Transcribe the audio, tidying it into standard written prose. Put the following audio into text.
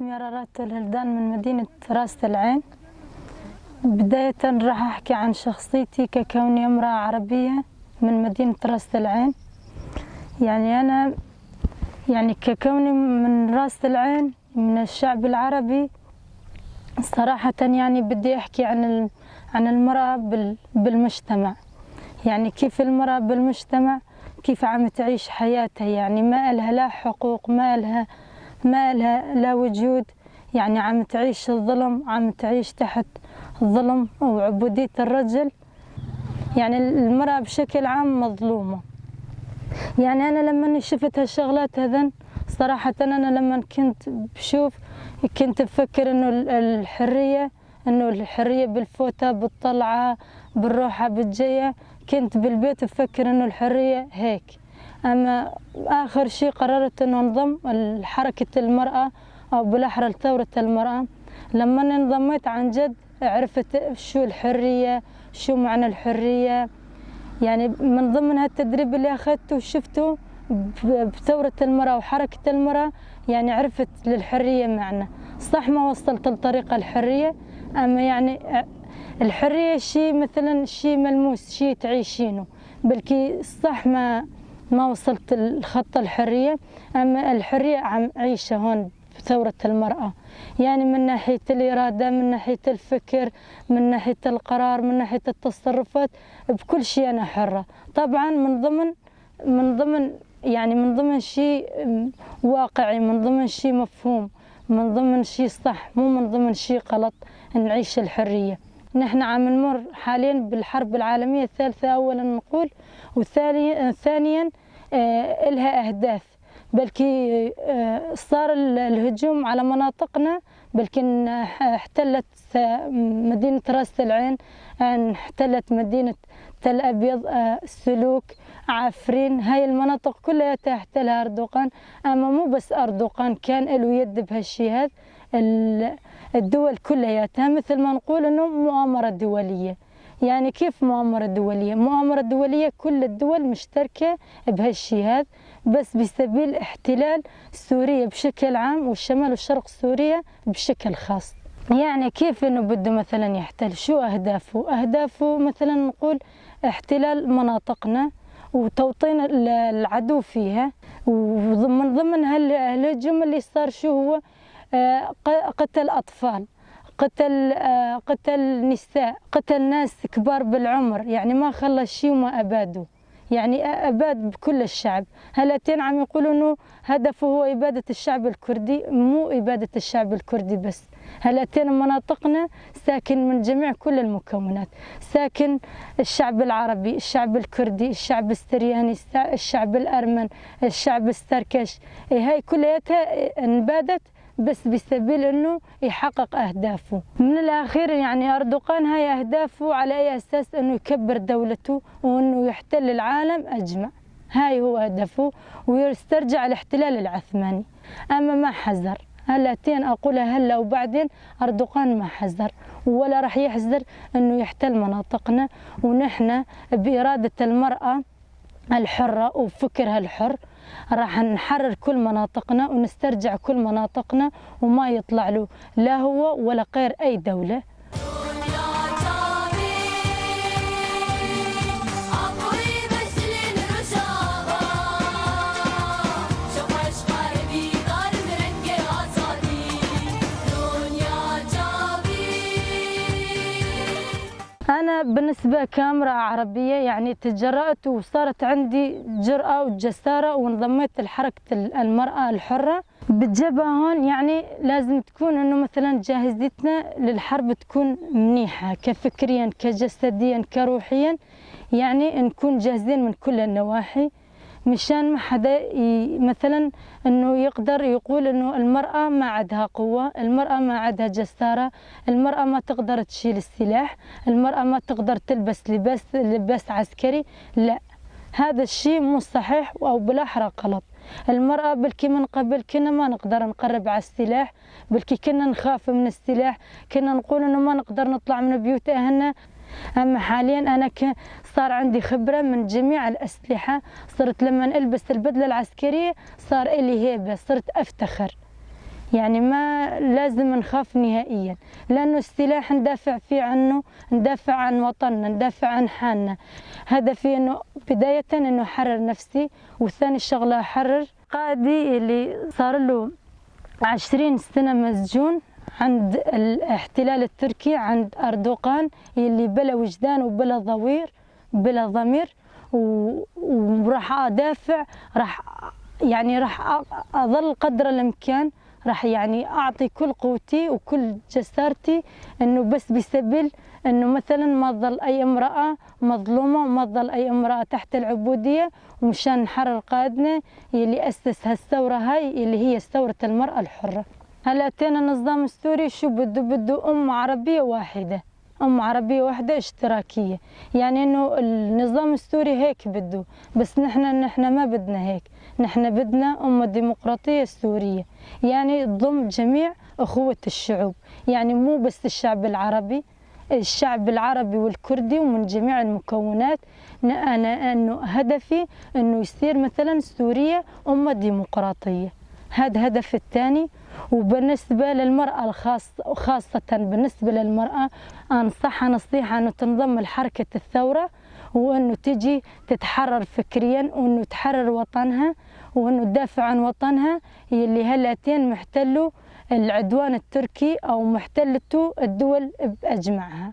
اسمي رارات الهلدان من مدينة راس العين. بداية راح أحكي عن شخصيتي ككوني امرأة عربية من مدينة راس العين. أنا ككوني من راس العين من الشعب العربي، صراحة بدي أحكي عن المرأة بالمجتمع. كيف المرأة بالمجتمع، كيف عم تعيش حياتها، ما إلها لا حقوق، ما إلها لا وجود، عم تعيش الظلم، عم تعيش تحت الظلم وعبودية الرجل. المرأة بشكل عام مظلومة. أنا لما شفت هالشغلات هذن صراحة، أنا لما كنت بشوف كنت بفكر إنه الحرية بالفوتة بالطلعة بالروحة بالجية. كنت بالبيت بفكر إنه الحرية هيك. أما آخر شيء قررت إنه انضم لحركة المرأة أو بالأحرى لثورة المرأة. لما انضميت عن جد عرفت شو الحرية، شو معنى الحرية. من ضمن هالتدريب اللي أخذته وشفته بثورة المرأة وحركة المرأة، عرفت للحرية معنى. صح ما وصلت لطريقة الحرية، أما الحرية شيء مثلا شيء ملموس، شيء تعيشينه، بلكي صح ما وصلت لخط الحرية. أما الحرية عم عيشها هون بثورة المرأة، من ناحية الإرادة، من ناحية الفكر، من ناحية القرار، من ناحية التصرفات، بكل شيء أنا حرة. طبعا من ضمن شيء واقعي، من ضمن شيء مفهوم، من ضمن شيء صح، مو من ضمن شيء غلط نعيش الحرية. نحن عم نمر حاليا بالحرب العالمية الثالثة أولا نقول، وثانيا إلها أهداف. بلكي صار الهجوم على مناطقنا، بلكن احتلت مدينة راس العين، احتلت مدينة تل أبيض، سلوك، عفرين. هاي المناطق كلها احتلها أردوغان. أما مو بس أردوغان، كان له يد بهالشي هذا. الدول كلياتها مثل ما نقول إنه مؤامرة دولية. كيف مؤامرة دولية؟ مؤامرة دولية كل الدول مشتركة بهالشي هذا، بس بسبيل احتلال سوريا بشكل عام والشمال والشرق سوريا بشكل خاص. كيف إنه بده مثلا يحتل؟ شو أهدافه؟ أهدافه مثلا نقول احتلال مناطقنا وتوطين العدو فيها. ومن ضمن هالهجوم اللي صار شو هو؟ قتل أطفال، قتل نساء، قتل ناس كبار بالعمر. ما خلى شيء وما أبادوا، أباد بكل الشعب. هلاتين عم يقولوا إنه هدفه هو إبادة الشعب الكردي. مو إبادة الشعب الكردي بس، هلاتين مناطقنا ساكن من جميع كل المكونات، ساكن الشعب العربي، الشعب الكردي، الشعب السرياني، الشعب الأرمن، الشعب السركش. هاي كلياتها انبادت بس بسبيل انه يحقق اهدافه. من الاخير اردوغان هاي اهدافه على اي اساس؟ انه يكبر دولته وانه يحتل العالم اجمع. هاي هو هدفه، ويسترجع الاحتلال العثماني. اما ما حذر، هلاتين اقولها هلا وبعدين، اردوغان ما حذر ولا راح يحذر انه يحتل مناطقنا. ونحن بإرادة المرأة الحرة وفكرها الحر راح نحرر كل مناطقنا ونسترجع كل مناطقنا، وما يطلع له لا هو ولا غير أي دولة. أنا بالنسبة كامرأة عربية تجرأت وصارت عندي جرأة وجسارة وانضميت لحركة المرأة الحرة. بالجبهة هون لازم تكون إنه مثلا جاهزيتنا للحرب تكون منيحة، كفكريا كجسديا كروحيا. نكون جاهزين من كل النواحي، مشان ما حدا مثلا انه يقدر يقول انه المرأة ما عندها قوة، المرأة ما عندها جسارة، المرأة ما تقدر تشيل السلاح، المرأة ما تقدر تلبس لباس عسكري. لا، هذا الشيء مو صحيح او بالاحرى غلط. المرأة بلكي من قبل كنا ما نقدر نقرب على السلاح، بلكي كنا نخاف من السلاح، كنا نقول انه ما نقدر نطلع من بيوت اهلنا. أما حاليا أنا صار عندي خبرة من جميع الأسلحة. صرت لما ألبس البدلة العسكرية صار إلي هيبة، صرت أفتخر. يعني ما لازم نخاف نهائيا، لأنه السلاح ندافع فيه عنه، ندافع عن وطننا، ندافع عن حالنا. هدفي أنه بداية أنه أحرر نفسي، وثاني شغلة أحرر قائدي اللي صار له 20 سنة مسجون عند الاحتلال التركي، عند أردوغان، اللي بلا وجدان وبلا ضوير بلا ضمير. وراح أدافع، راح أظل قدر الإمكان، راح أعطي كل قوتي وكل جسارتي، إنه بس بسبيل إنه مثلا ما تظل أي امرأة مظلومة وما تظل أي امرأة تحت العبودية، ومشان نحرر قائدنا اللي أسس هالثورة هاي اللي هي ثورة المرأة الحرة. هلا أتينا النظام السوري شو بده أم عربية واحدة، أم عربية واحدة اشتراكية، يعني إنه النظام السوري هيك بده، بس نحن ما بدنا هيك، نحن بدنا أمة ديمقراطية سورية، يعني تضم جميع أخوة الشعوب، يعني مو بس الشعب العربي والكردي ومن جميع المكونات. أنا إنه هدفي إنه يصير مثلا سوريا أمة ديمقراطية، هذا هدف الثاني. وبالنسبة للمرأة خاصة بالنسبة للمرأة، أنصحها نصيحة أنه تنضم لحركة الثورة، وأنه تجي تتحرر فكريا، وأنه تحرر وطنها، وأنه تدافع عن وطنها اللي هلاتين محتلوا العدوان التركي أو محتلته الدول بأجمعها.